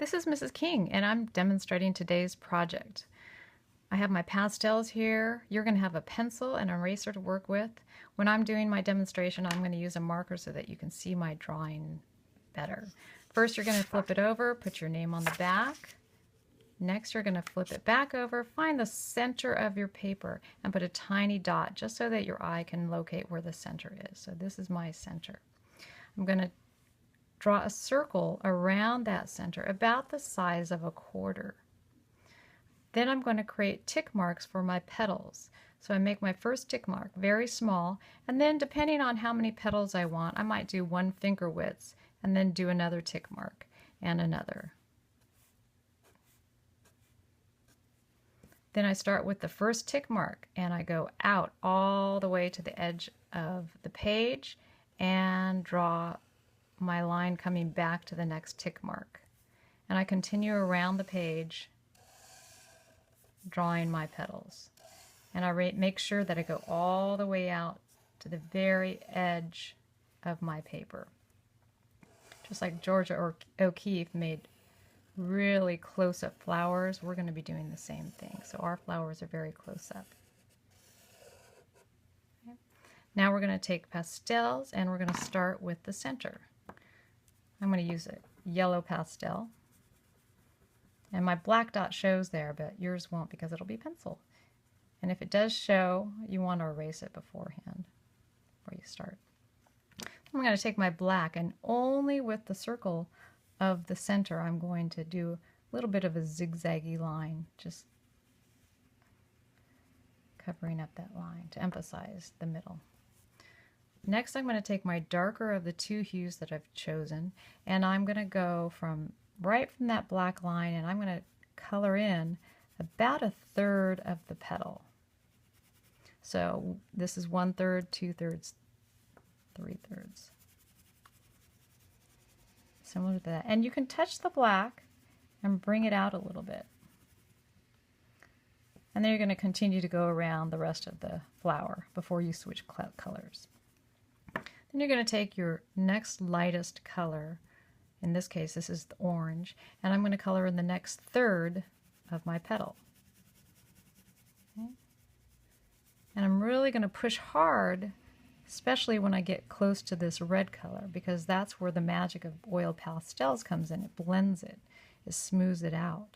This is Mrs. King, and I'm demonstrating today's project. I have my pastels here. You're going to have a pencil and an eraser to work with. When I'm doing my demonstration, I'm going to use a marker so that you can see my drawing better. First, you're going to flip it over, put your name on the back. Next, you're going to flip it back over, find the center of your paper, and put a tiny dot just so that your eye can locate where the center is. So this is my center. I'm going to draw a circle around that center about the size of a quarter. Then I'm going to create tick marks for my petals. So I make my first tick mark very small, and then depending on how many petals I want, I might do 1 finger width and then do another tick mark and another. Then I start with the first tick mark and I go out all the way to the edge of the page and draw my line coming back to the next tick mark. And I continue around the page drawing my petals. And I make sure that I go all the way out to the very edge of my paper. Just like Georgia O'Keeffe made really close-up flowers, we're going to be doing the same thing. So our flowers are very close up. Okay. Now we're going to take pastels and we're going to start with the center. I'm going to use a yellow pastel. And my black dot shows there, but yours won't because it'll be pencil. And if it does show, you want to erase it beforehand, before you start. I'm going to take my black, and only with the circle of the center I'm going to do a little bit of a zigzaggy line, just covering up that line to emphasize the middle. Next, I'm going to take my darker of the two hues that I've chosen, and I'm going to go right from that black line, and I'm going to color in about 1/3 of the petal. So this is 1/3, 2/3, 3/3. Similar to that. And you can touch the black and bring it out a little bit. And then you're going to continue to go around the rest of the flower before you switch colors. Then you're going to take your next lightest color. In this case, this is the orange, and I'm going to color in the next 1/3 of my petal. Okay. And I'm really going to push hard, especially when I get close to this red color, because that's where the magic of oil pastels comes in. It blends it, it smooths it out.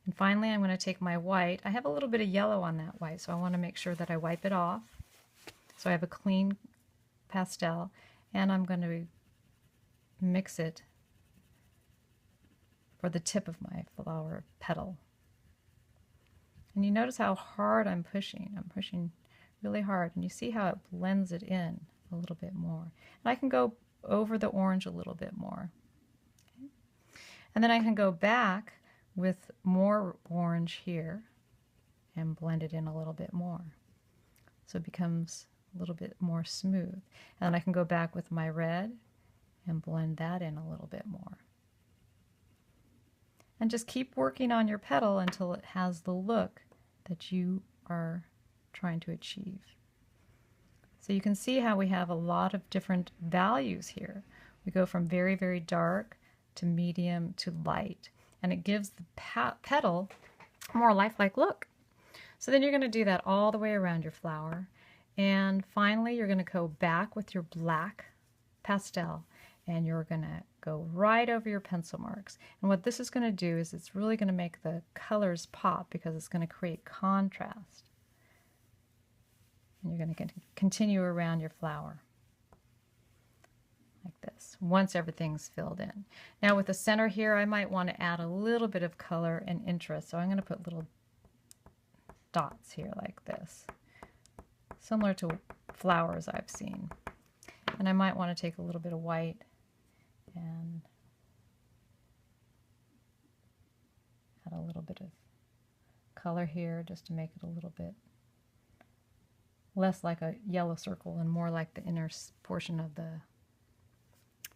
And finally, I'm going to take my white. I have a little bit of yellow on that white, so I want to make sure that I wipe it off. So I have a clean pastel, and I'm going to mix it for the tip of my flower petal. And you notice how hard I'm pushing. I'm pushing really hard, and you see how it blends it in a little bit more. And I can go over the orange a little bit more. Okay. And then I can go back with more orange here and blend it in a little bit more. So it becomes a little bit more smooth. And then I can go back with my red and blend that in a little bit more. And just keep working on your petal until it has the look that you are trying to achieve. So you can see how we have a lot of different values here. We go from very, very dark to medium to light, and it gives the petal a more lifelike look. So then you're going to do that all the way around your flower. And finally, you're going to go back with your black pastel, and you're going to go right over your pencil marks. And what this is going to do is it's really going to make the colors pop, because it's going to create contrast. And you're going to continue around your flower like this, once everything's filled in. Now with the center here, I might want to add a little bit of color and interest. So I'm going to put little dots here like this, similar to flowers I've seen. And I might want to take a little bit of white and add a little bit of color here just to make it a little bit less like a yellow circle and more like the inner portion of the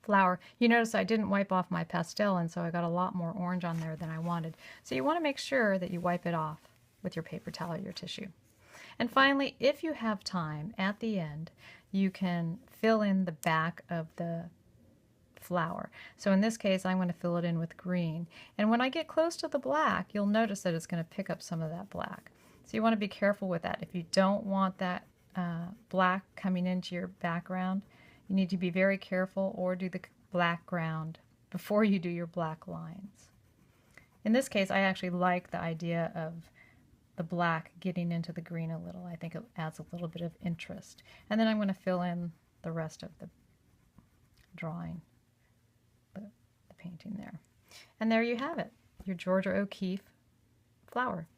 flower. You notice I didn't wipe off my pastel, and so I got a lot more orange on there than I wanted. So you want to make sure that you wipe it off with your paper towel or your tissue. And finally, if you have time at the end, you can fill in the back of the flower. So in this case, I'm going to fill it in with green. And when I get close to the black, you'll notice that it's going to pick up some of that black. So you want to be careful with that. If you don't want that black coming into your background, you need to be very careful, or do the black ground before you do your black lines. In this case, I actually like the idea of the black getting into the green a little. I think it adds a little bit of interest. And then I'm going to fill in the rest of the drawing, the painting there. And there you have it, your Georgia O'Keeffe flower.